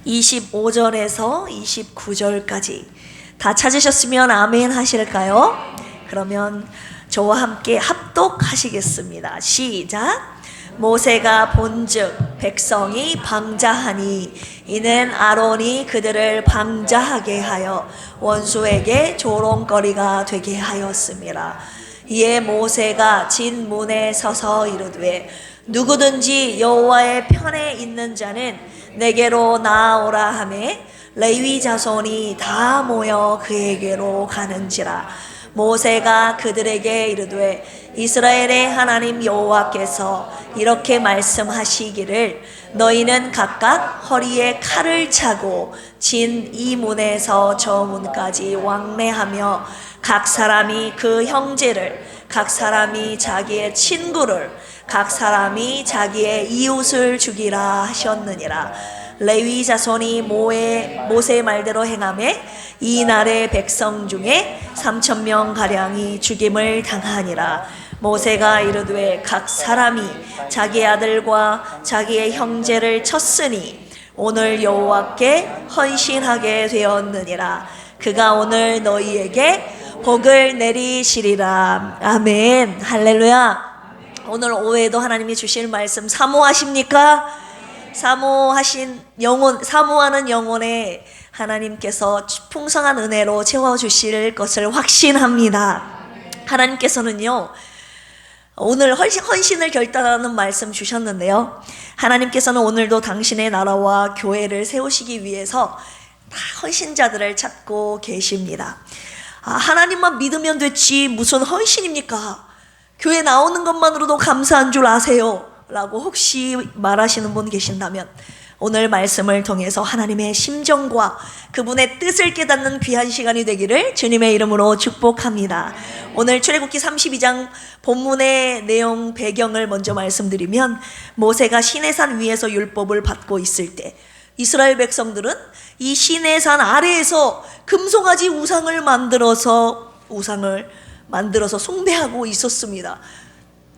25절에서 29절까지 다 찾으셨으면 아멘 하실까요? 그러면 저와 함께 합독하시겠습니다. 시작. 모세가 본즉 백성이 방자하니 이는 아론이 그들을 방자하게 하여 원수에게 조롱거리가 되게 하였습니다. 이에 모세가 진 문에 서서 이르되 누구든지 여호와의 편에 있는 자는 내게로 나아오라 하매 레위 자손이 다 모여 그에게로 가는지라. 모세가 그들에게 이르되 이스라엘의 하나님 여호와께서 이렇게 말씀하시기를 너희는 각각 허리에 칼을 차고 진 이 문에서 저 문까지 왕래하며 각 사람이 그 형제를, 각 사람이 자기의 친구를, 각 사람이 자기의 이웃을 죽이라 하셨느니라. 레위 자손이 모세 말대로 행하매 이 날의 백성 중에 3,000명 가량이 죽임을 당하니라. 모세가 이르되 각 사람이 자기 아들과 자기의 형제를 쳤으니 오늘 여호와께 헌신하게 되었느니라. 그가 오늘 너희에게 복을 내리시리라. 아멘. 할렐루야. 오늘 오후에도 하나님이 주실 말씀 사모하십니까? 사모하는 영혼에 하나님께서 풍성한 은혜로 채워주실 것을 확신합니다. 하나님께서는요, 오늘 헌신을 결단하는 말씀 주셨는데요, 하나님께서는 오늘도 당신의 나라와 교회를 세우시기 위해서 다 헌신자들을 찾고 계십니다. 하나님만 믿으면 됐지 무슨 헌신입니까? 교회 나오는 것만으로도 감사한 줄 아세요? 라고 혹시 말하시는 분 계신다면 오늘 말씀을 통해서 하나님의 심정과 그분의 뜻을 깨닫는 귀한 시간이 되기를 주님의 이름으로 축복합니다. 오늘 출애굽기 32장 본문의 내용 배경을 먼저 말씀드리면, 모세가 시내산 위에서 율법을 받고 있을 때 이스라엘 백성들은 이 시내산 아래에서 금송아지 우상을 만들어서 숭배하고 있었습니다.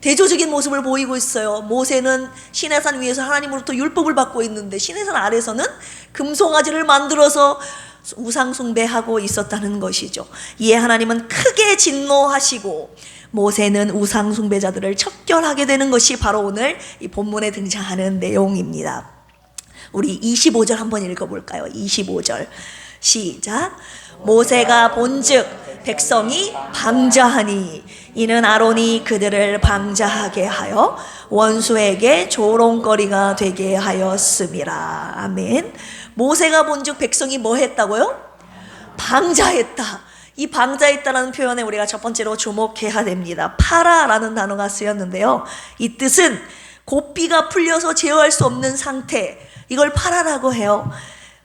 대조적인 모습을 보이고 있어요. 모세는 시내산 위에서 하나님으로부터 율법을 받고 있는데 시내산 아래서는 금송아지를 만들어서 우상 숭배하고 있었다는 것이죠. 이에 하나님은 크게 진노하시고 모세는 우상 숭배자들을 척결하게 되는 것이 바로 오늘 이 본문에 등장하는 내용입니다. 우리 25절 한번 읽어볼까요? 25절 시작. 모세가 본즉 백성이 방자하니 이는 아론이 그들을 방자하게 하여 원수에게 조롱거리가 되게 하였음이라. 아멘. 모세가 본즉 백성이 뭐 했다고요? 방자했다. 이 방자했다라는 표현에 우리가 첫 번째로 주목해야 됩니다. 파라라는 단어가 쓰였는데요, 이 뜻은 고삐가 풀려서 제어할 수 없는 상태, 이걸 파라라고 해요.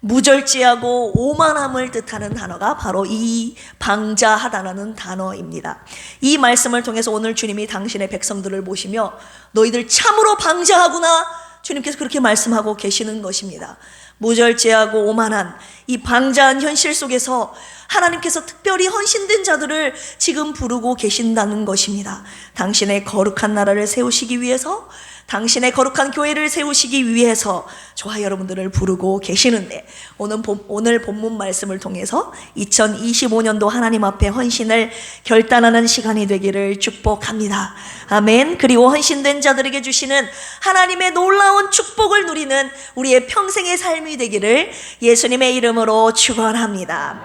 무절제하고 오만함을 뜻하는 단어가 바로 이 방자하다라는 단어입니다. 이 말씀을 통해서 오늘 주님이 당신의 백성들을 보시며 너희들 참으로 방자하구나, 주님께서 그렇게 말씀하고 계시는 것입니다. 무절제하고 오만한 이 방자한 현실 속에서 하나님께서 특별히 헌신된 자들을 지금 부르고 계신다는 것입니다. 당신의 거룩한 나라를 세우시기 위해서, 당신의 거룩한 교회를 세우시기 위해서 저와 여러분들을 부르고 계시는데, 오늘 본문 말씀을 통해서 2025년도 하나님 앞에 헌신을 결단하는 시간이 되기를 축복합니다. 아멘. 그리고 헌신된 자들에게 주시는 하나님의 놀라운 축복을 누리는 우리의 평생의 삶이 되기를 예수님의 이름으로 축원합니다.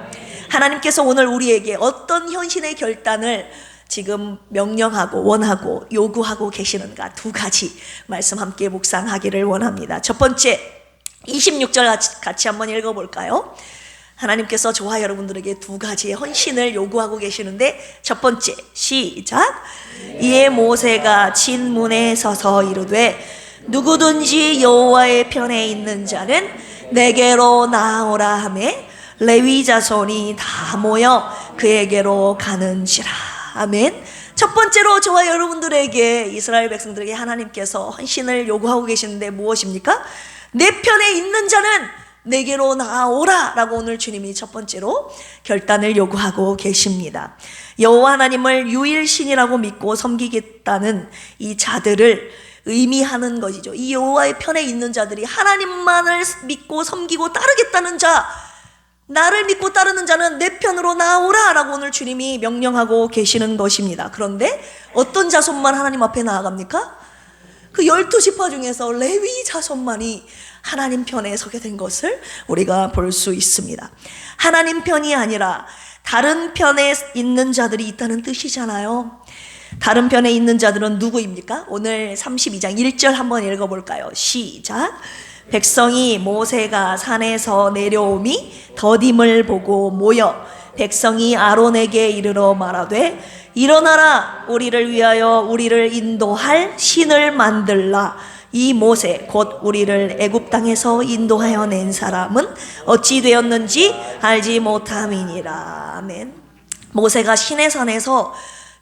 하나님께서 오늘 우리에게 어떤 현신의 결단을 지금 명령하고 원하고 요구하고 계시는가, 두 가지 말씀 함께 묵상하기를 원합니다. 첫 번째 26절 같이 한번 읽어볼까요? 하나님께서 저와 여러분들에게 두 가지의 헌신을 요구하고 계시는데, 첫 번째 시작. 이에 모세가 진 문에 서서 이르되 누구든지 여호와의 편에 있는 자는 내게로 나아오라 하매 레위 자손이 다 모여 그에게로 가는지라. 아멘. 첫 번째로 저와 여러분들에게, 이스라엘 백성들에게 하나님께서 헌신을 요구하고 계시는데 무엇입니까? 내 편에 있는 자는 내게로 나아오라 라고 오늘 주님이 첫 번째로 결단을 요구하고 계십니다. 여호와 하나님을 유일신이라고 믿고 섬기겠다는 이 자들을 의미하는 것이죠. 이 여호와의 편에 있는 자들이 하나님만을 믿고 섬기고 따르겠다는 자, 나를 믿고 따르는 자는 내 편으로 나오라 라고 오늘 주님이 명령하고 계시는 것입니다. 그런데 어떤 자손만 하나님 앞에 나아갑니까? 그 12지파 중에서 레위 자손만이 하나님 편에 서게 된 것을 우리가 볼 수 있습니다. 하나님 편이 아니라 다른 편에 있는 자들이 있다는 뜻이잖아요. 다른 편에 있는 자들은 누구입니까? 오늘 32장 1절 한번 읽어볼까요? 시작. 백성이 모세가 산에서 내려오미 더딤을 보고 모여 백성이 아론에게 이르러 말하되 일어나라, 우리를 위하여 우리를 인도할 신을 만들라. 이 모세 곧 우리를 애굽 땅에서 인도하여 낸 사람은 어찌 되었는지 알지 못함이니라. 아멘. 모세가 시내산에서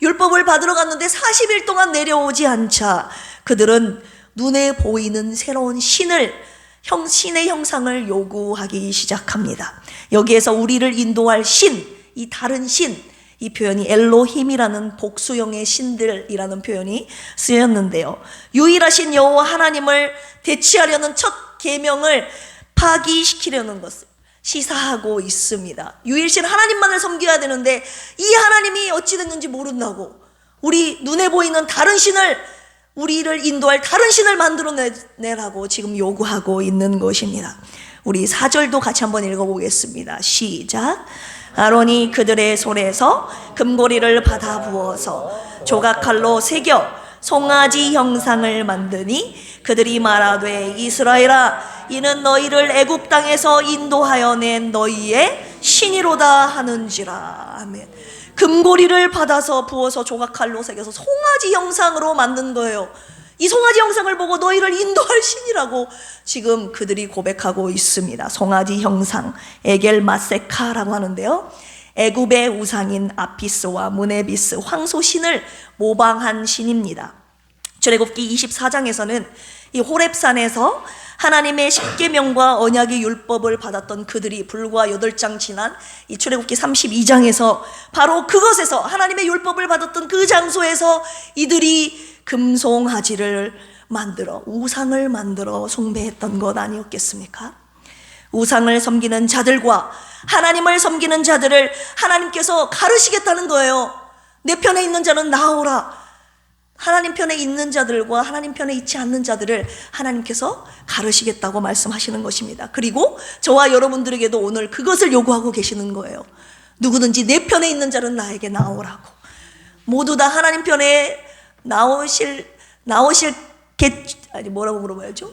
율법을 받으러 갔는데 40일 동안 내려오지 않자 그들은 눈에 보이는 새로운 신의 형상을 요구하기 시작합니다. 여기에서 우리를 인도할 신, 이 다른 신, 이 표현이 엘로힘이라는 복수형의 신들이라는 표현이 쓰였는데요. 유일하신 여호와 하나님을 대치하려는 첫 계명을 파기시키려는 것을 시사하고 있습니다. 유일신 하나님만을 섬겨야 되는데 이 하나님이 어찌 됐는지 모른다고 우리 눈에 보이는 다른 신을, 우리를 인도할 다른 신을 만들어내라고 지금 요구하고 있는 것입니다. 우리 4절도 같이 한번 읽어보겠습니다. 시작. 아론이 그들의 손에서 금고리를 받아 부어서 조각칼로 새겨 송아지 형상을 만드니 그들이 말하되 이스라엘아, 이는 너희를 애굽 땅에서 인도하여 낸 너희의 신이로다 하는지라. 아멘. 금고리를 받아서 부어서 조각칼로 새겨서 송아지 형상으로 만든 거예요. 이 송아지 형상을 보고 너희를 인도할 신이라고 지금 그들이 고백하고 있습니다. 송아지 형상, 에겔 마세카라고 하는데요. 애굽의 우상인 아피스와 무네비스, 황소신을 모방한 신입니다. 출애굽기 24장에서는 이 호렙산에서 하나님의 십계명과 언약의 율법을 받았던 그들이 불과 8장 지난 이 출애굽기 32장에서 바로 그것에서 하나님의 율법을 받았던 그 장소에서 이들이 금송아지를 만들어 우상을 만들어 숭배했던 것 아니었겠습니까? 우상을 섬기는 자들과 하나님을 섬기는 자들을 하나님께서 가르시겠다는 거예요. 내 편에 있는 자는 나오라. 하나님 편에 있는 자들과 하나님 편에 있지 않는 자들을 하나님께서 가르시겠다고 말씀하시는 것입니다. 그리고 저와 여러분들에게도 오늘 그것을 요구하고 계시는 거예요. 누구든지 내 편에 있는 자는 나에게 나오라고. 모두 다 하나님 편에 뭐라고 물어봐야죠?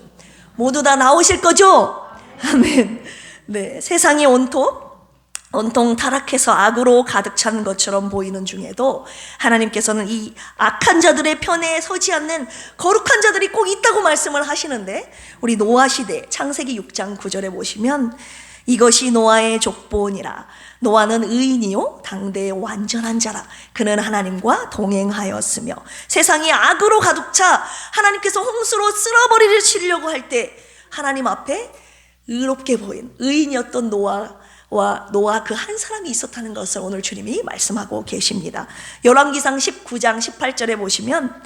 모두 다 나오실 거죠? 아멘. 네, 세상이 온통 타락해서 악으로 가득 찬 것처럼 보이는 중에도 하나님께서는 이 악한 자들의 편에 서지 않는 거룩한 자들이 꼭 있다고 말씀을 하시는데, 우리 노아 시대 창세기 6장 9절에 보시면 이것이 노아의 족보니라. 노아는 의인이요 당대의 완전한 자라. 그는 하나님과 동행하였으며 세상이 악으로 가득 차 하나님께서 홍수로 쓸어버리시려고 할 때 하나님 앞에 의롭게 보인 의인이었던 노아 그 한 사람이 있었다는 것을 오늘 주님이 말씀하고 계십니다. 열왕기상 19장 18절에 보시면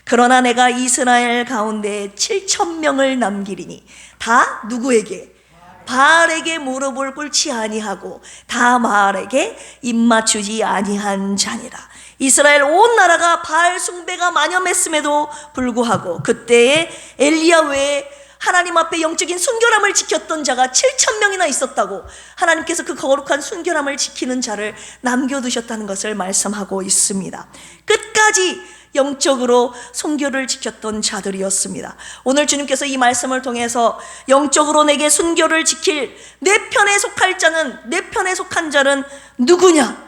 그러나 내가 이스라엘 가운데 7,000명을 남기리니 다 누구에게? 바알에게 무릎을 꿇지 아니하고 다 바알에게 입맞추지 아니한 자니라. 이스라엘 온 나라가 바알 숭배가 만연했음에도 불구하고 그때에 엘리야 외에 하나님 앞에 영적인 순결함을 지켰던 자가 7,000명이나 있었다고 하나님께서 그 거룩한 순결함을 지키는 자를 남겨두셨다는 것을 말씀하고 있습니다. 끝까지 영적으로 순결을 지켰던 자들이었습니다. 오늘 주님께서 이 말씀을 통해서 영적으로 내게 순결을 지킬 내 편에 속한 자는 누구냐?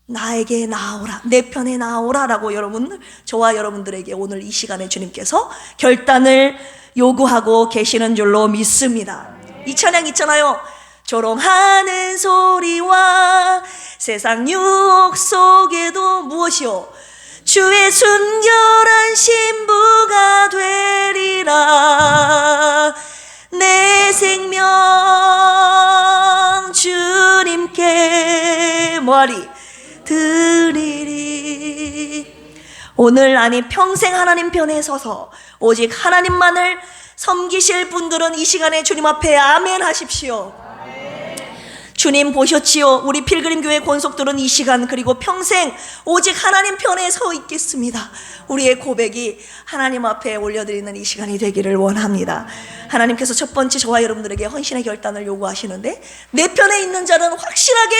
나에게 나오라, 내 편에 나오라 라고 저와 여러분들에게 오늘 이 시간에 주님께서 결단을 요구하고 계시는 줄로 믿습니다. 이 찬양 있잖아요. 조롱하는 소리와 세상 유혹 속에도 무엇이요? 주의 순결한 신부가 되리라. 내 생명 주님께 뭐하리? 드리리. 오늘 아니 평생 하나님 편에 서서 오직 하나님만을 섬기실 분들은 이 시간에 주님 앞에 아멘 하십시오. 주님 보셨지요? 우리 필그림교회 권속들은 이 시간 그리고 평생 오직 하나님 편에 서 있겠습니다. 우리의 고백이 하나님 앞에 올려드리는 이 시간이 되기를 원합니다. 하나님께서 첫 번째 저와 여러분들에게 헌신의 결단을 요구하시는데, 내 편에 있는 자는 확실하게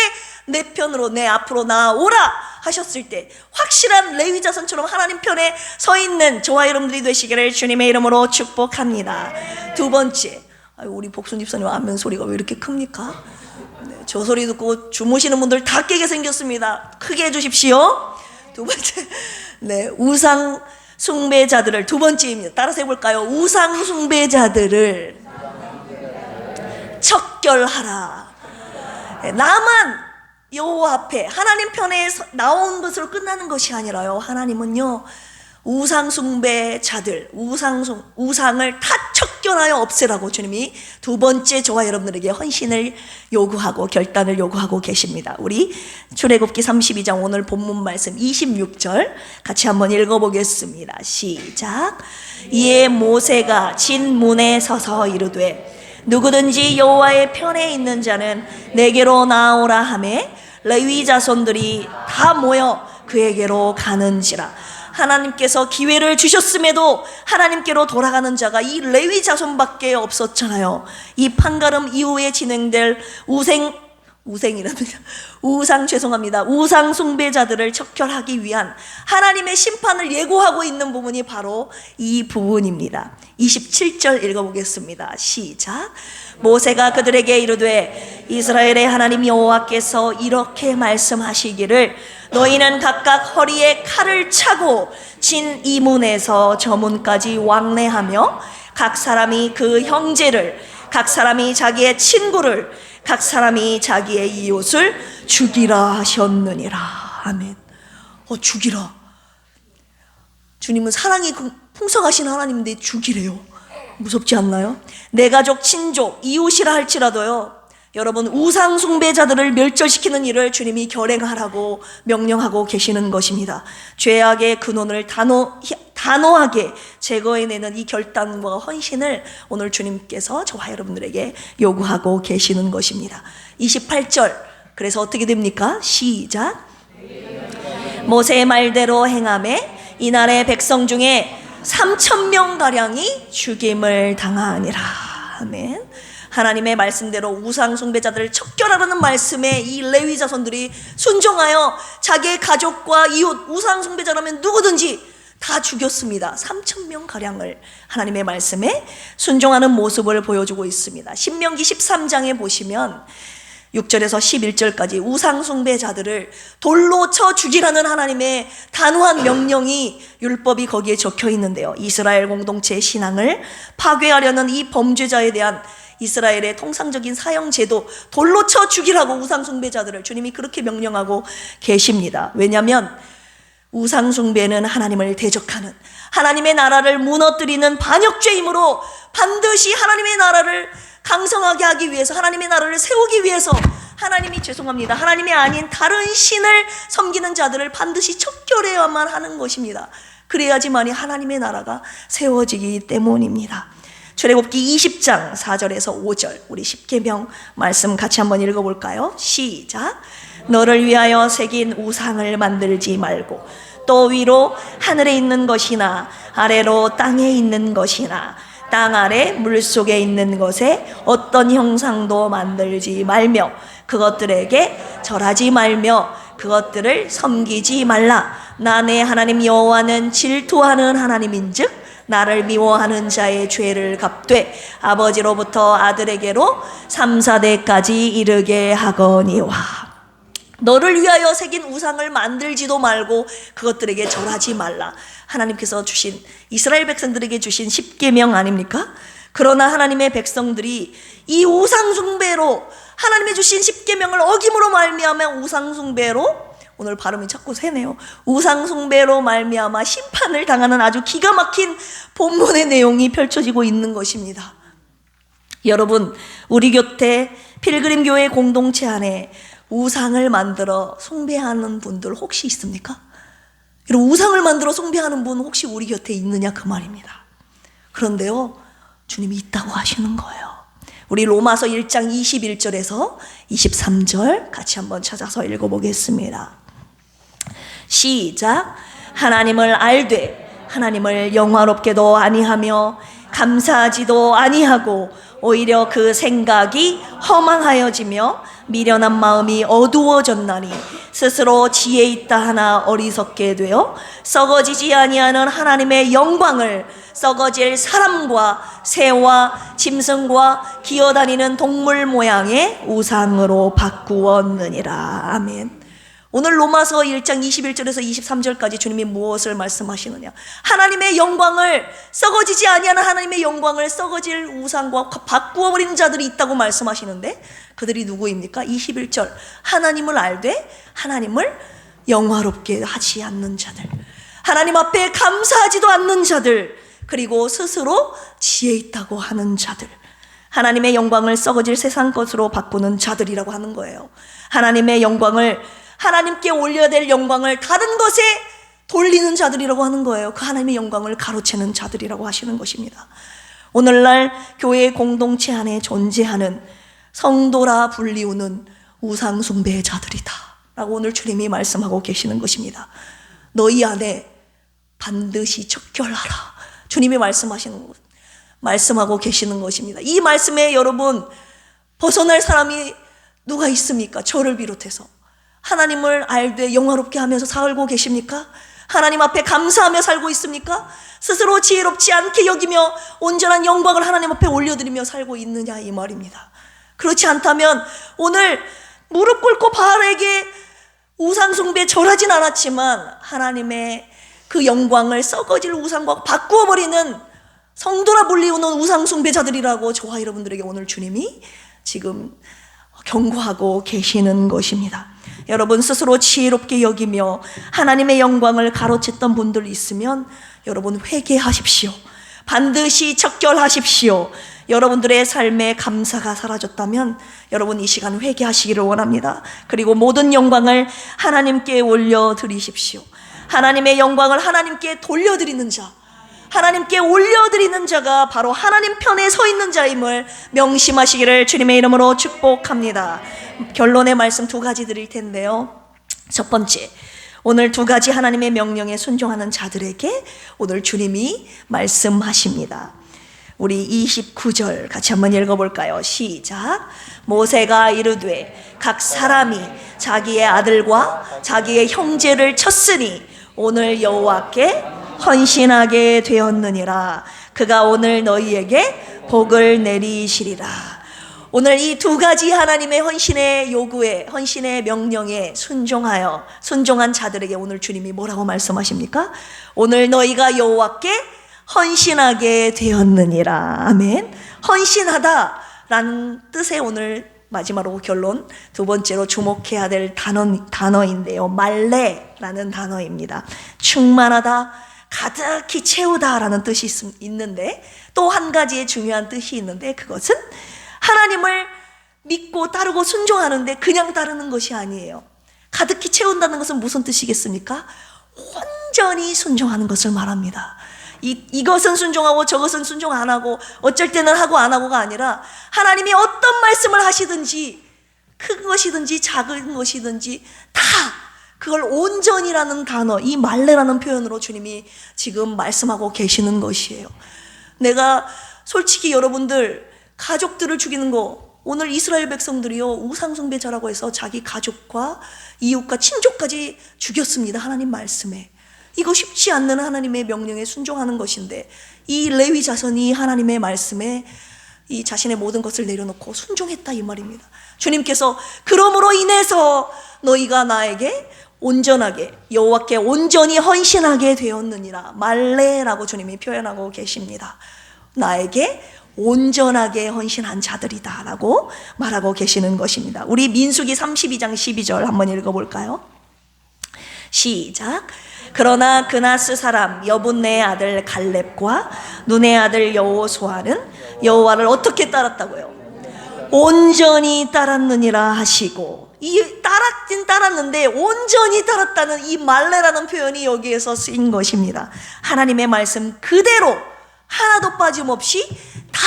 내 편으로 내 앞으로 나아오라 하셨을 때 확실한 레위 자손처럼 하나님 편에 서 있는 저와 여러분들이 되시기를 주님의 이름으로 축복합니다. 두 번째, 우리 복순 집사님 아멘 소리가 왜 이렇게 큽니까? 저 소리 듣고 주무시는 분들 다 깨게 생겼습니다. 크게 해주십시오. 두 번째, 우상 숭배자들을, 두 번째입니다. 따라서 해볼까요? 우상 숭배자들을 척결하라. 나만 여호와 앞에 하나님 편에 나온 것으로 끝나는 것이 아니라요, 하나님은요 우상 숭배자들, 우상을 다 척결하여 없애라고 주님이 두 번째 저와 여러분들에게 헌신을 요구하고 결단을 요구하고 계십니다. 우리 출애굽기 32장 오늘 본문 말씀 26절 같이 한번 읽어보겠습니다. 시작. 이에 모세가 진 문에 서서 이르되 누구든지 여호와의 편에 있는 자는 내게로 나오라 하매 레위 자손들이 다 모여 그에게로 가는지라. 하나님께서 기회를 주셨음에도 하나님께로 돌아가는 자가 이 레위 자손밖에 없었잖아요. 이 판가름 이후에 진행될 우상 숭배자들을 척결하기 위한 하나님의 심판을 예고하고 있는 부분이 바로 이 부분입니다. 27절 읽어보겠습니다. 시작. 모세가 그들에게 이르되 이스라엘의 하나님 여호와께서 이렇게 말씀하시기를 너희는 각각 허리에 칼을 차고 진 이 문에서 저 문까지 왕래하며 각 사람이 그 형제를, 각 사람이 자기의 친구를, 각 사람이 자기의 이웃을 죽이라 하셨느니라. 아멘. 죽이라. 주님은 사랑이 풍성하신 하나님인데 죽이래요. 무섭지 않나요? 내 가족, 친족, 이웃이라 할지라도요, 여러분 우상 숭배자들을 멸절시키는 일을 주님이 결행하라고 명령하고 계시는 것입니다. 죄악의 근원을 단호하게 제거해내는 이 결단과 헌신을 오늘 주님께서 저와 여러분들에게 요구하고 계시는 것입니다. 28절, 그래서 어떻게 됩니까? 시작. 모세의 말대로 행하매 이날의 백성 중에 3,000명가량이 죽임을 당하니라. 아멘. 하나님의 말씀대로 우상 숭배자들을 척결하라는 말씀에 이 레위 자손들이 순종하여 자기의 가족과 이웃, 우상 숭배자라면 누구든지 다 죽였습니다. 3,000명가량을 하나님의 말씀에 순종하는 모습을 보여주고 있습니다. 신명기 13장에 보시면 6절에서 11절까지 우상 숭배자들을 돌로 쳐 죽이라는 하나님의 단호한 명령이, 율법이 거기에 적혀 있는데요, 이스라엘 공동체의 신앙을 파괴하려는 이 범죄자에 대한 이스라엘의 통상적인 사형제도, 돌로 쳐 죽이라고 우상 숭배자들을 주님이 그렇게 명령하고 계십니다. 왜냐하면 우상 숭배는 하나님을 대적하는, 하나님의 나라를 무너뜨리는 반역죄이므로 반드시 하나님의 나라를 강성하게 하기 위해서, 하나님의 나라를 세우기 위해서 하나님이 아닌 다른 신을 섬기는 자들을 반드시 척결해야만 하는 것입니다. 그래야지만이 하나님의 나라가 세워지기 때문입니다. 출애굽기 20장 4절에서 5절 우리 십계명 말씀 같이 한번 읽어볼까요? 시작. 너를 위하여 새긴 우상을 만들지 말고 또 위로 하늘에 있는 것이나 아래로 땅에 있는 것이나 땅 아래 물속에 있는 것에 어떤 형상도 만들지 말며 그것들에게 절하지 말며 그것들을 섬기지 말라. 나 내 하나님 여호와는 질투하는 하나님인즉 나를 미워하는 자의 죄를 갚되 아버지로부터 아들에게로 3, 4대까지 이르게 하거니와. 너를 위하여 새긴 우상을 만들지도 말고 그것들에게 절하지 말라. 하나님께서 주신, 이스라엘 백성들에게 주신 십계명 아닙니까? 그러나 하나님의 백성들이 이 우상 숭배로, 하나님의 주신 십계명을 어김으로 말미암아 우상 숭배로, 오늘 발음이 자꾸 새네요, 우상 숭배로 말미암아 심판을 당하는 아주 기가 막힌 본문의 내용이 펼쳐지고 있는 것입니다. 여러분, 우리 곁에 필그림 교회 공동체 안에 우상을 만들어 숭배하는 분들 혹시 있습니까? 여러분, 우상을 만들어 숭배하는 분 혹시 우리 곁에 있느냐 그 말입니다. 그런데요, 주님이 있다고 하시는 거예요. 우리 로마서 1장 21절에서 23절 같이 한번 찾아서 읽어보겠습니다. 시작. 하나님을 알되 하나님을 영화롭게도 아니하며 감사하지도 아니하고 오히려 그 생각이 허망하여지며 미련한 마음이 어두워졌나니 스스로 지혜 있다 하나 어리석게 되어 썩어지지 아니하는 하나님의 영광을 썩어질 사람과 새와 짐승과 기어다니는 동물 모양의 우상으로 바꾸었느니라. 아멘. 오늘 로마서 1장 21절에서 23절까지 주님이 무엇을 말씀하시느냐? 하나님의 영광을, 썩어지지 아니하는 하나님의 영광을 썩어질 우상과 바꾸어버리는 자들이 있다고 말씀하시는데, 그들이 누구입니까? 21절, 하나님을 알되 하나님을 영화롭게 하지 않는 자들, 하나님 앞에 감사하지도 않는 자들, 그리고 스스로 지혜 있다고 하는 자들, 하나님의 영광을 썩어질 세상 것으로 바꾸는 자들이라고 하는 거예요. 하나님의 영광을, 하나님께 올려야 될 영광을 다른 것에 돌리는 자들이라고 하는 거예요. 그 하나님의 영광을 가로채는 자들이라고 하시는 것입니다. 오늘날 교회 공동체 안에 존재하는 성도라 불리우는 우상 숭배의 자들이다 라고 오늘 주님이 말씀하고 계시는 것입니다. 너희 안에 반드시 척결하라, 주님이 말씀하고 계시는 것입니다. 이 말씀에 여러분, 벗어날 사람이 누가 있습니까? 저를 비롯해서. 하나님을 알되 영화롭게 하면서 살고 계십니까? 하나님 앞에 감사하며 살고 있습니까? 스스로 지혜롭지 않게 여기며 온전한 영광을 하나님 앞에 올려드리며 살고 있느냐 이 말입니다. 그렇지 않다면 오늘 무릎 꿇고 바알에게 우상 숭배에 절하진 않았지만 하나님의 그 영광을 썩어질 우상과 바꾸어버리는 성도라 불리우는 우상 숭배자들이라고 저와 여러분들에게 오늘 주님이 지금 경고하고 계시는 것입니다. 여러분, 스스로 지혜롭게 여기며 하나님의 영광을 가로챘던 분들 있으면 여러분 회개하십시오. 반드시 척결하십시오. 여러분들의 삶에 감사가 사라졌다면 여러분 이 시간 회개하시기를 원합니다. 그리고 모든 영광을 하나님께 올려드리십시오. 하나님의 영광을 하나님께 돌려드리는 자, 하나님께 올려드리는 자가 바로 하나님 편에 서 있는 자임을 명심하시기를 주님의 이름으로 축복합니다. 결론의 말씀 두 가지 드릴 텐데요. 첫 번째, 오늘 두 가지 하나님의 명령에 순종하는 자들에게 오늘 주님이 말씀하십니다. 우리 29절 같이 한번 읽어볼까요? 시작. 모세가 이르되 각 사람이 자기의 아들과 자기의 형제를 쳤으니 오늘 여호와께 헌신하게 되었느니라. 그가 오늘 너희에게 복을 내리시리라. 오늘 이 두 가지 하나님의 헌신의 요구에, 헌신의 명령에 순종한 자들에게 오늘 주님이 뭐라고 말씀하십니까? 오늘 너희가 여호와께 헌신하게 되었느니라. 아멘. 헌신하다라는 뜻의 오늘 마지막으로 결론, 두 번째로 주목해야 될 단어인데요. 말레라는 단어입니다. 충만하다, 가득히 채우다라는 뜻이 있는데 또 한 가지의 중요한 뜻이 있는데, 그것은 하나님을 믿고 따르고 순종하는데 그냥 따르는 것이 아니에요. 가득히 채운다는 것은 무슨 뜻이겠습니까? 온전히 순종하는 것을 말합니다. 이것은 순종하고 저것은 순종 안 하고 어쩔 때는 하고 안 하고가 아니라 하나님이 어떤 말씀을 하시든지 큰 것이든지 작은 것이든지 다 그걸 온전이라는 단어, 이 말레라는 표현으로 주님이 지금 말씀하고 계시는 것이에요. 내가 솔직히 여러분들 가족들을 죽이는 거, 오늘 이스라엘 백성들이요 우상숭배자라고 해서 자기 가족과 이웃과 친족까지 죽였습니다. 하나님 말씀에. 이거 쉽지 않는 하나님의 명령에 순종하는 것인데, 이 레위 자손이 하나님의 말씀에 이 자신의 모든 것을 내려놓고 순종했다 이 말입니다. 주님께서 그러므로 인해서 너희가 나에게 온전하게, 여호와께 온전히 헌신하게 되었느니라. 말레라고 주님이 표현하고 계십니다. 나에게 온전하게 헌신한 자들이다 라고 말하고 계시는 것입니다. 우리 민수기 32장 12절 한번 읽어볼까요? 시작. 그러나 그나스 사람 여분네의 아들 갈렙과 눈의 아들 여호수아는 여호와를 어떻게 따랐다고요? 온전히 따랐느니라 하시고, 이 따랐는데 온전히 따랐다는 이 말레라는 표현이 여기에서 쓰인 것입니다. 하나님의 말씀 그대로 하나도 빠짐없이 다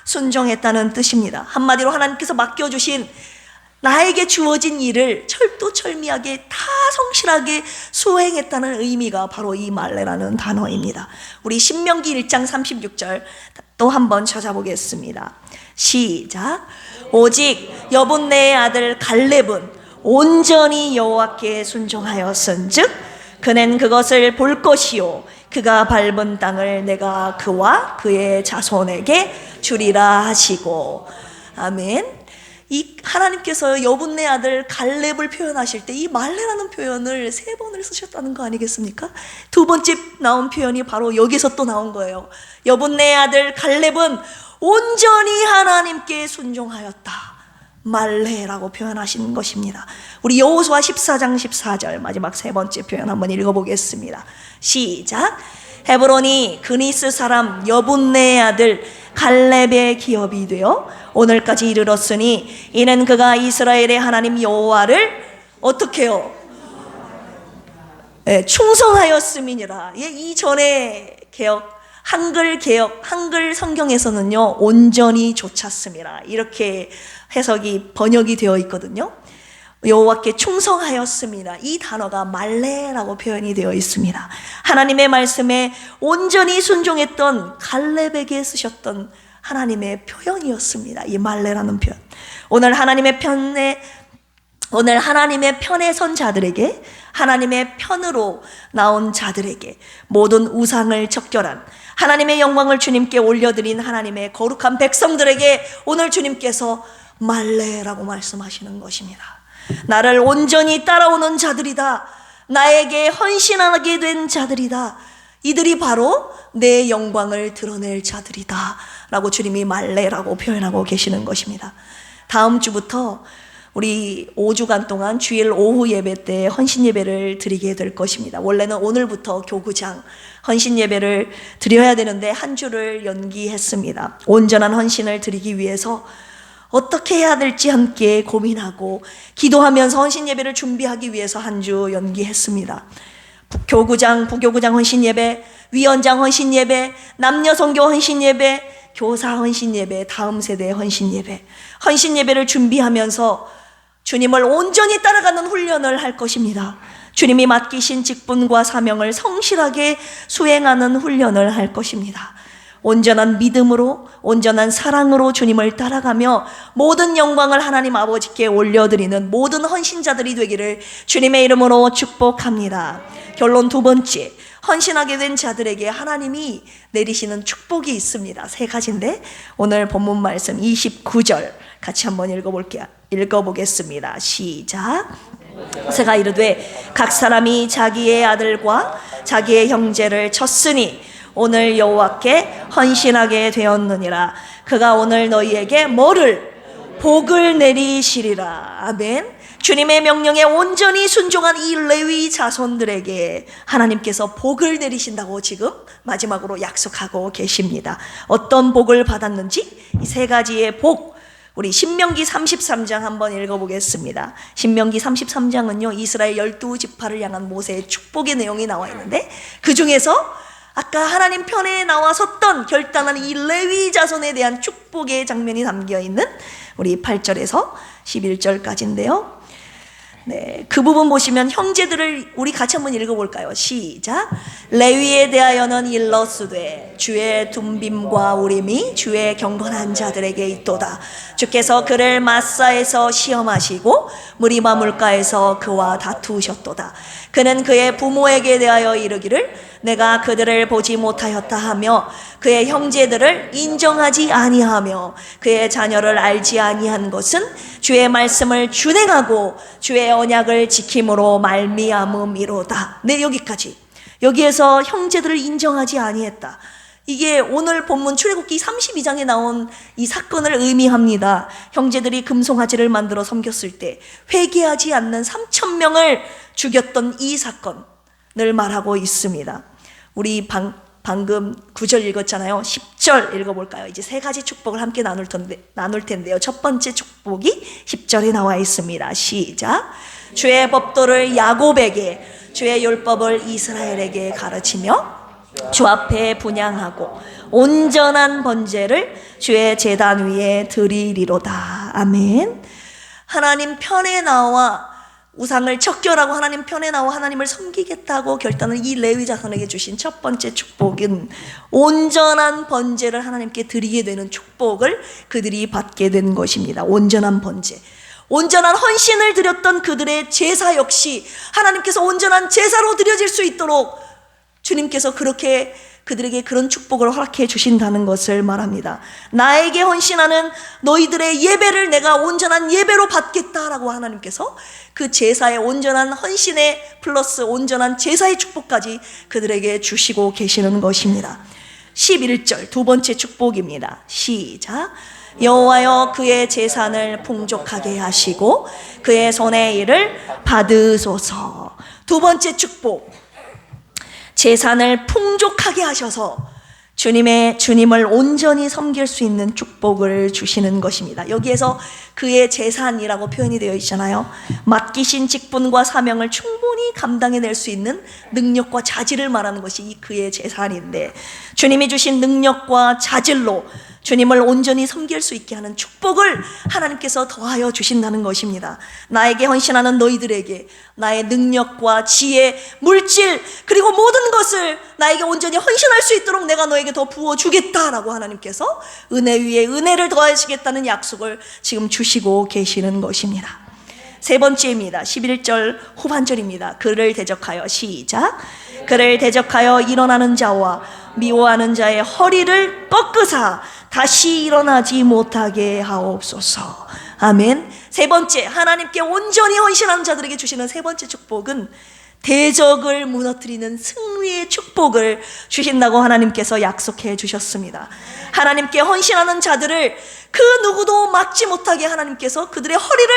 순종했다는 뜻입니다. 한마디로 하나님께서 맡겨주신 나에게 주어진 일을 철두철미하게 다 성실하게 수행했다는 의미가 바로 이 말레라는 단어입니다. 우리 신명기 1장 36절 또 한번 찾아보겠습니다. 시작. 오직 여분네의 아들 갈렙은 온전히 여호와께 순종하였은즉 그는 그것을 볼 것이요 그가 밟은 땅을 내가 그와 그의 자손에게 주리라 하시고. 아멘. 이 하나님께서 여분네 아들 갈렙을 표현하실 때 이 말레라는 표현을 3번을 쓰셨다는 거 아니겠습니까? 두 번째 나온 표현이 바로 여기서 또 나온 거예요. 여분네 아들 갈렙은 온전히 하나님께 순종하였다. 말레라고 표현하신 것입니다. 우리 여호수아 14장 14절 마지막 3번째 표현 한번 읽어보겠습니다. 시작. 헤브론이 그니스 사람 여분네의 아들 갈렙의 기업이 되어 오늘까지 이르렀으니 이는 그가 이스라엘의 하나님 여호와를 어떻게 해요? 충성하였음이니라. 이전에 한글 성경에서는요 온전히 좇았음이라 이렇게 해석이 번역이 되어 있거든요. 여호와께 충성하였습니다. 이 단어가 말레라고 표현이 되어 있습니다. 하나님의 말씀에 온전히 순종했던 갈렙에게 쓰셨던 하나님의 표현이었습니다. 이 말레라는 표현. 오늘 하나님의 편에 선 자들에게, 하나님의 편으로 나온 자들에게, 모든 우상을 척결한 하나님의 영광을 주님께 올려드린 하나님의 거룩한 백성들에게 오늘 주님께서 말레라고 말씀하시는 것입니다. 나를 온전히 따라오는 자들이다. 나에게 헌신하게 된 자들이다. 이들이 바로 내 영광을 드러낼 자들이다 라고 주님이 말레라고 표현하고 계시는 것입니다. 다음 주부터 우리 5주간 동안 주일 오후 예배 때 헌신 예배를 드리게 될 것입니다. 원래는 오늘부터 교구장 헌신 예배를 드려야 되는데 한 주를 연기했습니다. 온전한 헌신을 드리기 위해서 어떻게 해야 될지 함께 고민하고 기도하면서 헌신 예배를 준비하기 위해서 한 주 연기했습니다. 교구장, 부교구장 헌신 예배, 위원장 헌신 예배, 남녀 선교 헌신 예배, 교사 헌신 예배, 다음 세대 헌신 예배, 헌신 예배를 준비하면서 주님을 온전히 따라가는 훈련을 할 것입니다. 주님이 맡기신 직분과 사명을 성실하게 수행하는 훈련을 할 것입니다. 온전한 믿음으로, 온전한 사랑으로 주님을 따라가며 모든 영광을 하나님 아버지께 올려드리는 모든 헌신자들이 되기를 주님의 이름으로 축복합니다. 결론 2번째, 헌신하게 된 자들에게 하나님이 내리시는 축복이 있습니다. 3가지인데 오늘 본문 말씀 29절 같이 한번 읽어보겠습니다. 시작. 모세가 이르되 각 사람이 자기의 아들과 자기의 형제를 쳤으니 오늘 여호와께 헌신하게 되었느니라. 그가 오늘 너희에게 뭐를? 복을 내리시리라. 아멘. 주님의 명령에 온전히 순종한 이 레위 자손들에게 하나님께서 복을 내리신다고 지금 마지막으로 약속하고 계십니다. 어떤 복을 받았는지 이 3가지의 복, 우리 신명기 33장 한번 읽어보겠습니다. 신명기 33장은요 이스라엘 12지파를 향한 모세의 축복의 내용이 나와 있는데 그 중에서 아까 하나님 편에 나와 섰던 결단한 이 레위 자손에 대한 축복의 장면이 담겨있는 우리 8절에서 11절까지인데요. 네, 그 부분 보시면 형제들을 우리 같이 한번 읽어볼까요? 시작. 레위에 대하여는 일러스되 주의 둠빔과 우림이 주의 경건한 자들에게 있도다. 주께서 그를 마사에서 시험하시고 무리바 물가에서 그와 다투셨도다. 그는 그의 부모에게 대하여 이르기를 내가 그들을 보지 못하였다 하며 그의 형제들을 인정하지 아니하며 그의 자녀를 알지 아니한 것은 주의 말씀을 준행하고 주의 언약을 지킴으로 말미암음이로다. 네, 여기까지. 여기에서 형제들을 인정하지 아니했다. 이게 오늘 본문 출애굽기 32장에 나온 이 사건을 의미합니다. 형제들이 금송아지를 만들어 섬겼을 때 회개하지 않는 3,000명을 죽였던 이 사건을 말하고 있습니다. 우리 방금 9절 읽었잖아요. 10절 읽어볼까요? 이제 세 가지 축복을 함께 나눌 텐데요. 첫 번째 축복이 10절에 나와 있습니다. 시작. 주의 법도를 야곱에게, 주의 율법을 이스라엘에게 가르치며 주 앞에 분향하고 온전한 번제를 주의 제단 위에 드리리로다. 아멘. 하나님 편에 나와 우상을 척결하고 하나님 편에 나와 하나님을 섬기겠다고 결단을 이 레위 자손에게 주신 첫 번째 축복은 온전한 번제를 하나님께 드리게 되는 축복을 그들이 받게 된 것입니다. 온전한 번제, 온전한 헌신을 드렸던 그들의 제사 역시 하나님께서 온전한 제사로 드려질 수 있도록 주님께서 그렇게 그들에게 그런 축복을 허락해 주신다는 것을 말합니다. 나에게 헌신하는 너희들의 예배를 내가 온전한 예배로 받겠다라고 하나님께서 그 제사의 온전한 헌신에 플러스 온전한 제사의 축복까지 그들에게 주시고 계시는 것입니다. 11절 두 번째 축복입니다. 시작. 여호와여 그의 재산을 풍족하게 하시고 그의 손의 일을 받으소서. 두 번째 축복, 재산을 풍족하게 하셔서 주님을 온전히 섬길 수 있는 축복을 주시는 것입니다. 여기에서 그의 재산이라고 표현이 되어 있잖아요. 맡기신 직분과 사명을 충분히 감당해낼 수 있는 능력과 자질을 말하는 것이 이 그의 재산인데, 주님이 주신 능력과 자질로 주님을 온전히 섬길 수 있게 하는 축복을 하나님께서 더하여 주신다는 것입니다. 나에게 헌신하는 너희들에게 나의 능력과 지혜, 물질 그리고 모든 것을 나에게 온전히 헌신할 수 있도록 내가 너에게 더 부어주겠다라고 하나님께서 은혜 위에 은혜를 더하시겠다는 약속을 지금 주시고 계시는 것입니다. 세 번째입니다. 11절 후반절입니다. 그를 대적하여, 시작. 그를 대적하여 일어나는 자와 미워하는 자의 허리를 꺾으사 다시 일어나지 못하게 하옵소서. 아멘. 세 번째, 하나님께 온전히 헌신하는 자들에게 주시는 세 번째 축복은 대적을 무너뜨리는 승리의 축복을 주신다고 하나님께서 약속해 주셨습니다. 하나님께 헌신하는 자들을 그 누구도 막지 못하게 하나님께서 그들의 허리를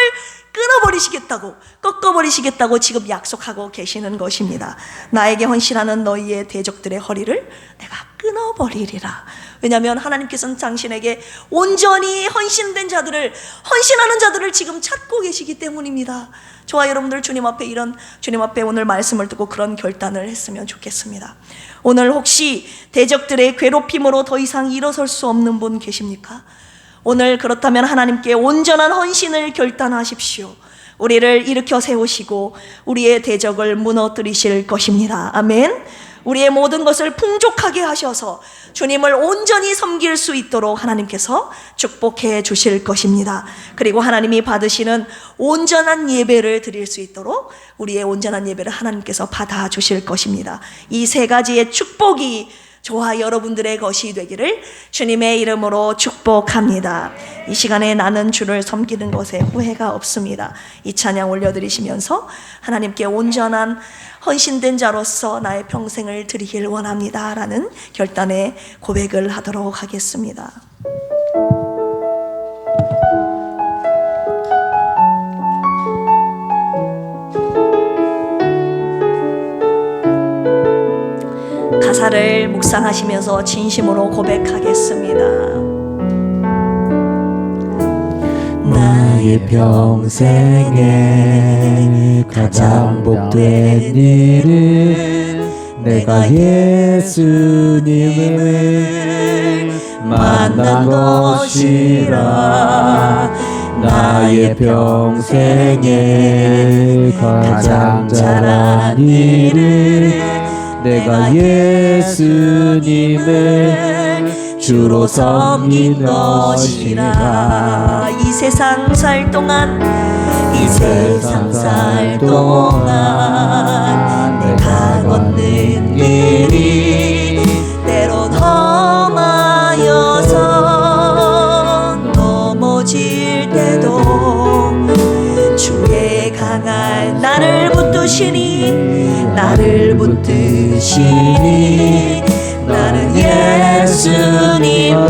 끊어버리시겠다고, 꺾어버리시겠다고 지금 약속하고 계시는 것입니다. 나에게 헌신하는 너희의 대적들의 허리를 내가 끊어버리리라. 왜냐하면 하나님께서는 당신에게 온전히 헌신된 자들을, 헌신하는 자들을 지금 찾고 계시기 때문입니다. 저와 여러분들 주님 앞에 오늘 말씀을 듣고 그런 결단을 했으면 좋겠습니다. 오늘 혹시 대적들의 괴롭힘으로 더 이상 일어설 수 없는 분 계십니까? 오늘 그렇다면 하나님께 온전한 헌신을 결단하십시오. 우리를 일으켜 세우시고 우리의 대적을 무너뜨리실 것입니다. 아멘. 우리의 모든 것을 풍족하게 하셔서 주님을 온전히 섬길 수 있도록 하나님께서 축복해 주실 것입니다. 그리고 하나님이 받으시는 온전한 예배를 드릴 수 있도록 우리의 온전한 예배를 하나님께서 받아 주실 것입니다. 이 세 가지의 축복이 저와 여러분들의 것이 되기를 주님의 이름으로 축복합니다. 이 시간에 나는 주를 섬기는 것에 후회가 없습니다. 이 찬양 올려드리시면서 하나님께 온전한 헌신된 자로서 나의 평생을 드리길 원합니다 라는 결단의 고백을 하도록 하겠습니다. 가사를 묵상하시면서 진심으로 고백하겠습니다. 나의 평생에 가장 복된 일은 내가 예수님을 만난 것이라. 나의 평생에 가장 잘한 일은 내가 예수님을 주로 섬긴 것이라. 이 세상 살 동안 내가 걷는 길이 때론 험하여서 넘어질 때도 주의 강한 나를 붙드시니 나는 예수님만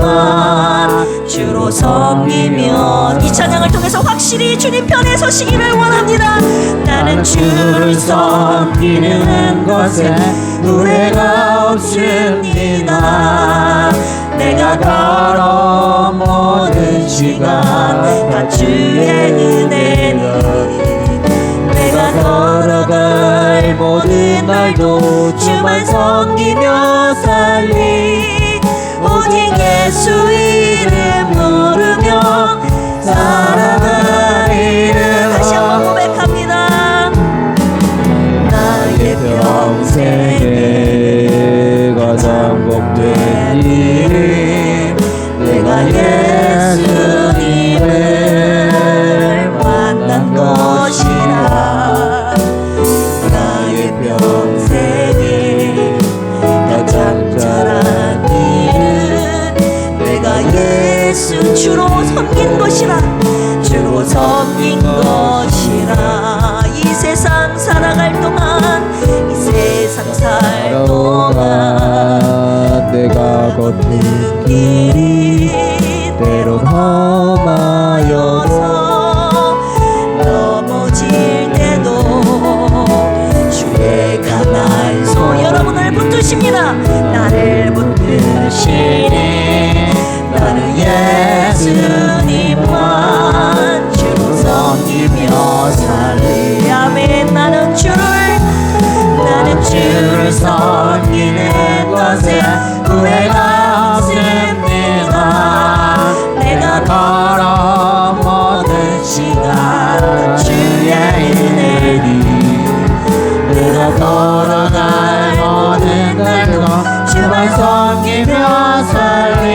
주로 섬기며 이 찬양을 통해서 확실히 확실히 주님 편에 서시기를 원합니다. 나는 주를 섬기는 것에 후회가 없습니다. 내가 걸어 모든 시간 다 주의 은혜니 내가 걸어갈 모든 날도 주만 섬기며 살리 오직 예수 이름 부르며 살아가리라. 다시 한번 고백합니다. 나의 평생에 가장 복된 일이 내가 예수님을 만난 것이라. 나의 평생에 가장 잘한 일은 내가 예수 주로 섬긴 것이라. 주로 섬긴 것이라. 이 세상 살아갈 동안 이 세상 살 동안 내가 걷는 길이 때론 험하여서 넘어질 때도 주의 강한 손 여러분을 붙드십니다. 나를 붙드시니 나는 예수님만 주로 섬기며 살리. 아멘. 나는 주를 섬기는 것에 후회가 없습니다. 내가 걸어 모든 시간 주의 은혜니 내가 걸어갈 모든 날도 주만 섬기며 살리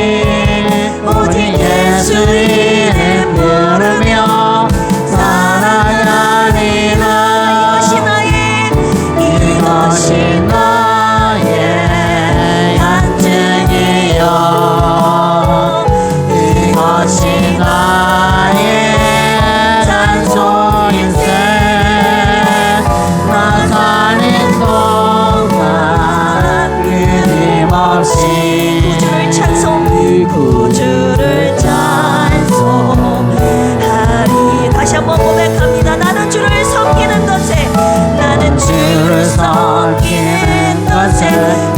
오직 예수 이름 부르며 살아가리라. 이것이 나의 간증이요 이것이 나의 찬송 인생 나 사는 동안 끊임없이 구주를 찬송 구주를 찬송하리. 다시 한번 고백합니다. 나는 주를 섬기는 것에 나는 주를 섬기는 것에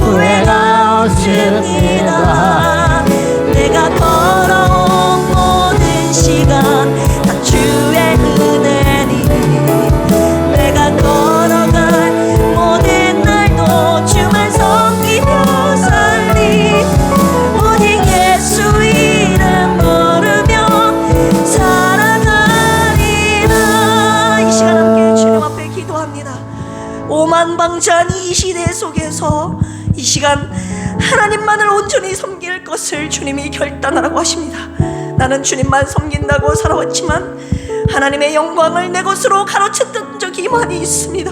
후회가 없습니다. 내가 걸어온 모든 시간 다 주의 은혜니 내가 걸어갈 모든 날도 주만 섬기며 살리 오직 예수 이름 부르며 살아가리라. 이 시간 함께 주님 앞에 기도합니다. 오만방자한 이 시대 속에서 이 시간 하나님만을 온전히 섬길 것을 주님이 결단하라고 하십니다. 나는 주님만 섬긴다고 살아왔지만 하나님의 영광을 내 것으로 가로챘던 적이 많이 있습니다.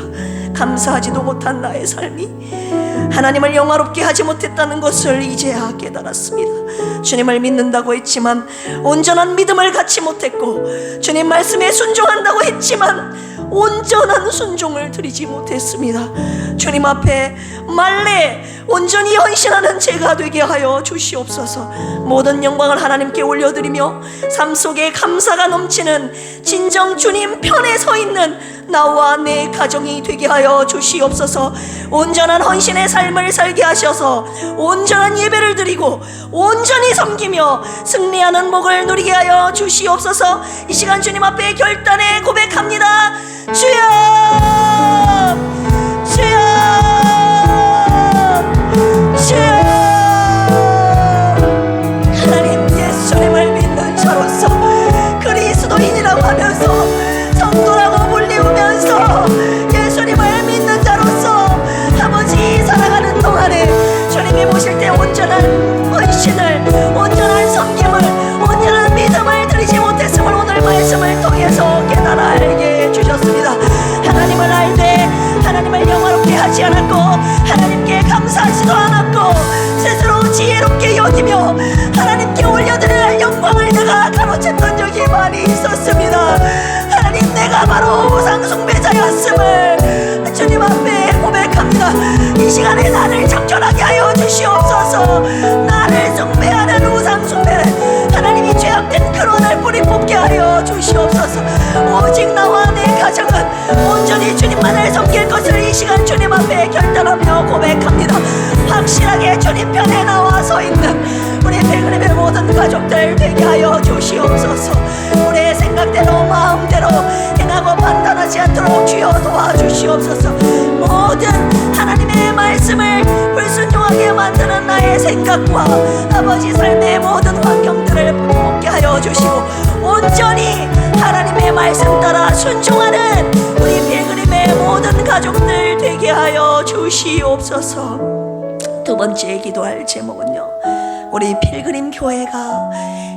감사하지도 못한 나의 삶이 하나님을 영화롭게 하지 못했다는 것을 이제야 깨달았습니다. 주님을 믿는다고 했지만 온전한 믿음을 갖지 못했고 주님 말씀에 순종한다고 했지만 온전한 순종을 드리지 못했습니다. 주님 앞에 말래 온전히 헌신하는 제가 되게 하여 주시옵소서. 모든 영광을 하나님께 올려드리며 삶 속에 감사가 넘치는 진정 주님 편에 서 있는 나와 내 가정이 되게 하여 주시옵소서. 온전한 헌신의 삶을 살게 하셔서 온전한 예배를 드리고 온전히 섬기며 승리하는 복을 누리게 하여 주시옵소서. 이 시간 주님 앞에 결단에 고백합니다. 주여 주여 주여. 하나님 예수님을 믿는 자로서 그리스도인이라고 하면서 성도라고 불리우면서 예수님을 믿는 자로서 아버지 살아가는 동안에 주님이 보실 때 온전한 헌신을 온전한 섬김을 온전한 믿음을 드리지 못했음을 오늘 말씀을 통해서 깨달아 알게 해주셨습니다. 하나님을 알되 하나님을 영화롭게 하지 않았고 하나님께 감사하지도 않았고 스스로 지혜롭게 여기며 하나님께 올려드릴 영광을 내가 가로챘던 적이 많이 있었습니다. 하나님 내가 바로 우상숭배자였음을 주님 앞에 고백합니다. 이 시간에 나를 정결하게 하여 주시옵소서. 나를 숭배하는 우상숭배를 하나님이 죄악된 근원을 뿌리 뽑게 하여 주시옵소서. 오직 나와 내 가정은 온전히 주님만을 섬길 것을 이 시간 주님 앞에 결단하며 고백합니다. 확실하게 주님 편에 나와 서 있는 우리 필그림의 모든 가족들 되게 하여 주시옵소서. 우리의 생각대로 마음대로 행하고 판단하지 않도록 주여 도와주시옵소서. 모든 하나님의 말씀을 불순종하게 만드는 나의 생각과 아버지 삶의 모든 환경들을 복게 하여 주시고 온전히 하나님의 말씀 따라 순종하는 우리 필그림의 모든 가족들 되게 하여 주시옵소서. 두 번째 기도할 제목은요, 우리 필그림 교회가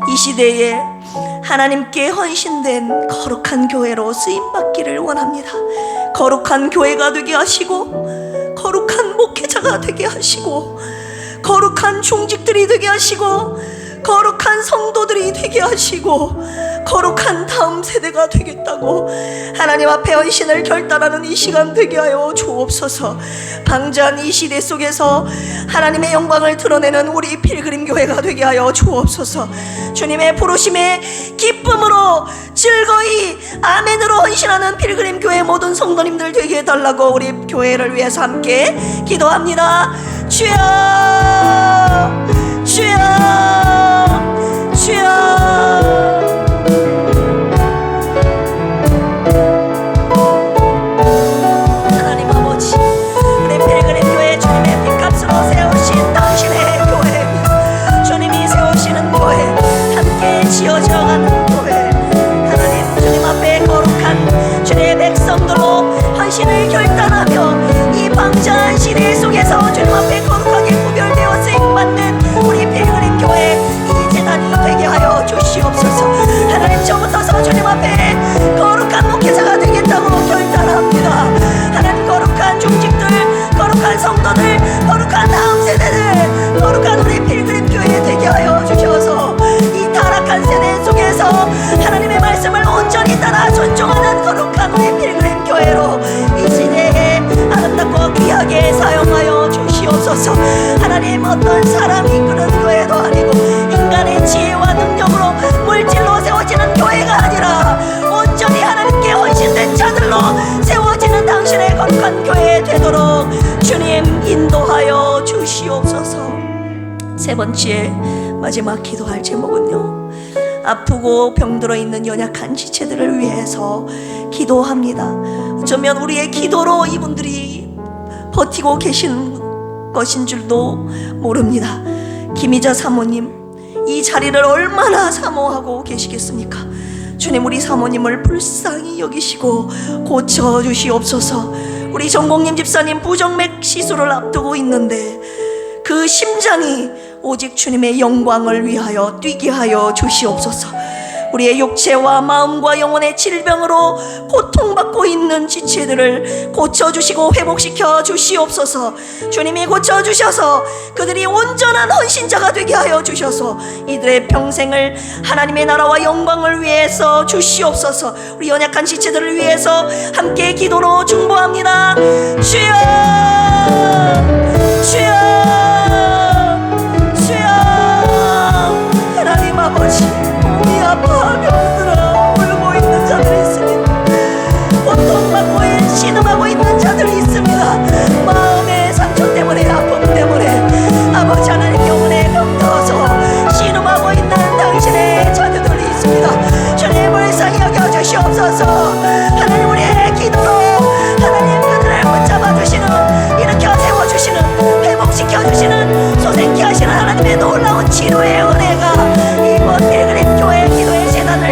이 시대에 하나님께 헌신된 거룩한 교회로 쓰임받기를 원합니다. 거룩한 교회가 되게 하시고 거룩한 목회자가 되게 하시고 거룩한 중직들이 되게 하시고 거룩한 성도들이 되게 하시고 거룩한 다음 세대가 되겠다고 하나님 앞에 헌신을 결단하는 이 시간 되게 하여 주옵소서. 방전 이 시대 속에서 하나님의 영광을 드러내는 우리 필그림 교회가 되게 하여 주옵소서. 주님의 부르심에 기쁨으로 즐거이 아멘으로 헌신하는 필그림 교회 모든 성도님들 되게 해달라고 우리 교회를 위해서 함께 기도합니다. 주여 주여 주여. 지어져가는 교회, 하나님 주님 앞에 거룩한 주의 백성들로 헌신을 결단하며 이 방자한 시대 속에서 주님 앞에 거룩하게 구별되어 쓰임받는 우리 필그림 교회 이 재단이 되게 하여 주시옵소서. 하나님 저부터서 주님 앞에 거룩한 목회자가 되겠다고 결단합니다. 하나님 거룩한 중직들, 거룩한 성도들, 거룩한 다음 세대들, 거룩한 우리 필그림 교회 되게 하여 주셔서 이 타락한 세대 속에서 하나님의 말씀을 온전히 따라 순종하는 거룩한 우리 필그림 교회로 이 시대에 아름답고 귀하게 사용하여 주시옵소서. 하나님 어떤 사람이 이끄는 교회도 아니고 인간의 지혜와 능력으로 물질로 세워지는 교회가 아니라 온전히 하나님께 헌신된 자들로 세워지는 당신의 거룩한 교회 되도록 주님 인도하여 주시옵소서. 세 번째 마지막 기도할 제목은요, 아프고 병들어 있는 연약한 지체들을 위해서 기도합니다. 어쩌면 우리의 기도로 이분들이 버티고 계신 것인 줄도 모릅니다. 김희자 사모님, 이 자리를 얼마나 사모하고 계시겠습니까? 주님, 우리 사모님을 불쌍히 여기시고 고쳐주시옵소서. 우리 정공님 집사님 부정맥 시술을 앞두고 있는데 그 심장이 오직 주님의 영광을 위하여 뛰게 하여 주시옵소서. 우리의 육체와 마음과 영혼의 질병으로 고통받고 있는 지체들을 고쳐주시고 회복시켜 주시옵소서. 주님이 고쳐주셔서 그들이 온전한 헌신자가 되게 하여 주셔서 이들의 평생을 하나님의 나라와 영광을 위해서 주시옵소서. 우리 연약한 지체들을 위해서 함께 기도로 중보합니다. 주여 주여 주여. 하나님 아버지, 몸이 아파 병들어 울고 있는 자들이 있습니다. 고통받고 신음하고 있는 자들이 있습니다. 마음의 상처 때문에, 아픔 때문에 아버지 하나님 영혼에 병들어서 신음하고 있는 당신의 자녀들이 있습니다. 주님 불쌍히 여겨주시옵소서. 하나님 우리의 기도로 하나님 그들을 붙잡아 주시는, 일으켜 세워주시는, 회복시켜주시는, 소생케 하시는 하나님의 놀라운 치료의 은혜가 이곳 필그림 교회 기도의 재단을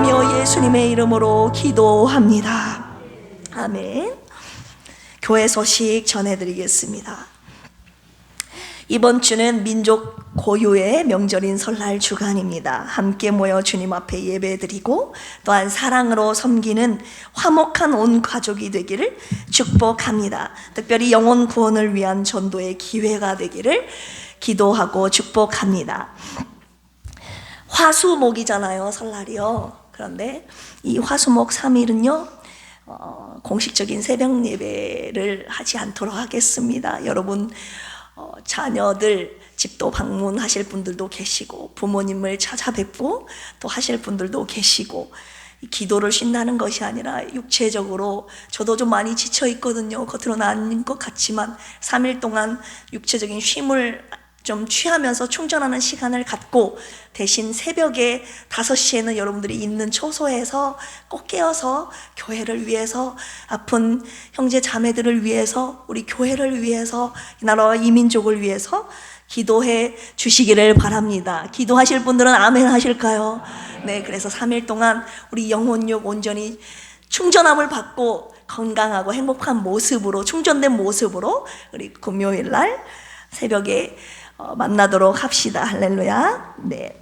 감사하며 예수님의 이름으로 기도합니다. 아멘. 교회 소식 전해드리겠습니다. 이번 주는 민족 고유의 명절인 설날 주간입니다. 함께 모여 주님 앞에 예배드리고 또한 사랑으로 섬기는 화목한 온 가족이 되기를 축복합니다. 특별히 영혼 구원을 위한 전도의 기회가 되기를 기도하고 축복합니다. 화수목이잖아요, 설날이요. 그런데 이 화수목 3일은요 공식적인 새벽 예배를 하지 않도록 하겠습니다. 여러분 자녀들 집도 방문하실 분들도 계시고 부모님을 찾아뵙고 또 하실 분들도 계시고, 기도를 쉰다는 것이 아니라 육체적으로 저도 좀 많이 지쳐 있거든요. 겉으로는 아닌 것 같지만 3일 동안 육체적인 쉼을 좀 취하면서 충전하는 시간을 갖고 대신 새벽에 5시에는 여러분들이 있는 초소에서 꼭 깨어서 교회를 위해서, 아픈 형제 자매들을 위해서, 우리 교회를 위해서, 이 나라와 이 민족을 위해서 기도해 주시기를 바랍니다. 기도하실 분들은 아멘 하실까요? 네, 그래서 3일 동안 우리 영혼력 온전히 충전함을 받고 건강하고 행복한 모습으로, 충전된 모습으로 우리 금요일 날 새벽에 만나도록 합시다. 할렐루야. 네.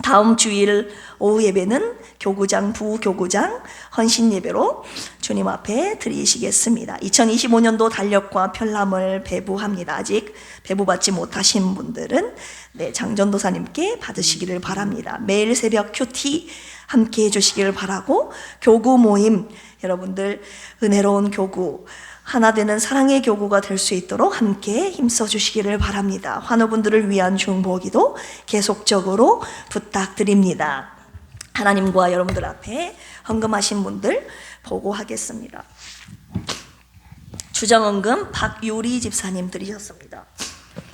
다음 주일 오후 예배는 교구장, 부교구장 헌신 예배로 주님 앞에 드리시겠습니다. 2025년도 달력과 편람을 배부합니다. 아직 배부받지 못하신 분들은 장전도사님께 받으시기를 바랍니다. 매일 새벽 큐티 함께 해주시기를 바라고, 교구 모임 여러분들 은혜로운 교구, 하나 되는 사랑의 교구가 될 수 있도록 함께 힘써 주시기를 바랍니다. 환우분들을 위한 중보기도 계속적으로 부탁드립니다. 하나님과 여러분들 앞에 헌금하신 분들 보고하겠습니다. 주정헌금 박유리 집사님 드리셨습니다.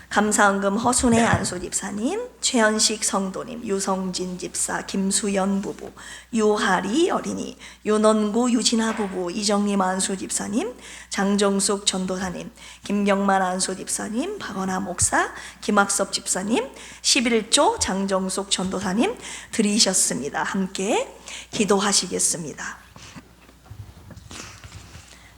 감사헌금 허순애 안수 집사님, 최현식 성도님, 유성진 집사, 김수연 부부, 유하리 어린이, 윤원구 유진아 부부, 이정림 안수 집사님, 장정숙 전도사님, 김경만 안수 집사님, 박원하 목사, 김학섭 집사님, 11조 장정숙 전도사님 드리셨습니다. 함께 기도하시겠습니다.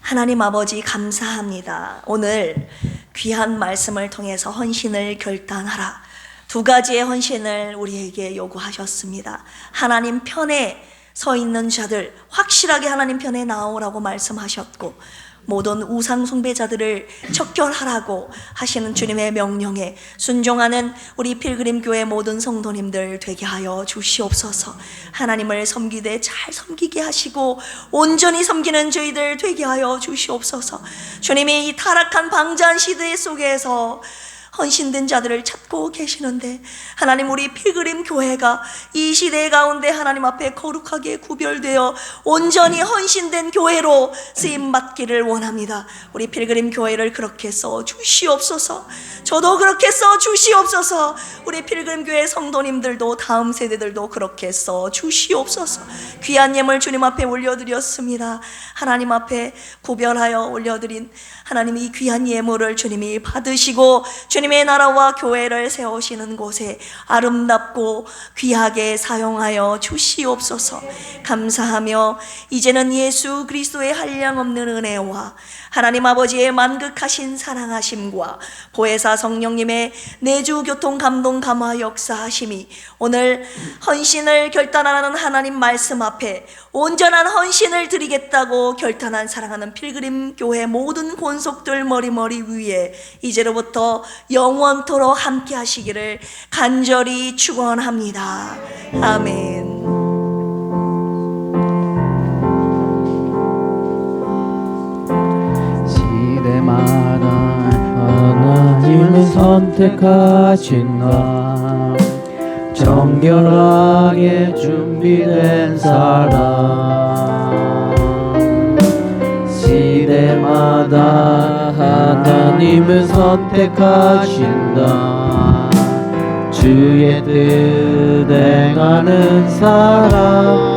하나님 아버지 감사합니다. 오늘 귀한 말씀을 통해서 헌신을 결단하라, 2가지의 헌신을 우리에게 요구하셨습니다. 하나님 편에 서 있는 자들 확실하게 하나님 편에 나오라고 말씀하셨고, 모든 우상 숭배자들을 척결하라고 하시는 주님의 명령에 순종하는 우리 필그림 교회 모든 성도님들 되게 하여 주시옵소서. 하나님을 섬기되 잘 섬기게 하시고 온전히 섬기는 저희들 되게 하여 주시옵소서. 주님이 이 타락한 방자한 시대 속에서 헌신된 자들을 찾고 계시는데, 하나님 우리 필그림 교회가 이 시대 가운데 하나님 앞에 거룩하게 구별되어 온전히 헌신된 교회로 쓰임받기를 원합니다. 우리 필그림 교회를 그렇게 써 주시옵소서. 저도 그렇게 써 주시옵소서. 우리 필그림 교회 성도님들도 다음 세대들도 그렇게 써 주시옵소서. 귀한 예물 주님 앞에 올려드렸습니다. 하나님 앞에 구별하여 올려드린 하나님 이 귀한 예물을 주님이 받으시고 주님의 나라와 교회를 세우시는 곳에 아름답고 귀하게 사용하여 주시옵소서. 감사하며 이제는 예수 그리스도의 한량없는 은혜와 하나님 아버지의 만극하신 사랑하심과 보혜사 성령님의 내주 교통 감동 감화 역사하심이 오늘 헌신을 결단하는 하나님 말씀 앞에 온전한 헌신을 드리겠다고 결단한 사랑하는 필그림 교회 모든 권속들 머리 위에 이제로부터 영원토록 함께 하시기를 간절히 축원합니다. 아멘. 시대마다 하나님을 선택하신 나, 정결하게 준비된 사람. 시대마다 하나님을 선택하신 나, 주의 뜻 행하는 사람.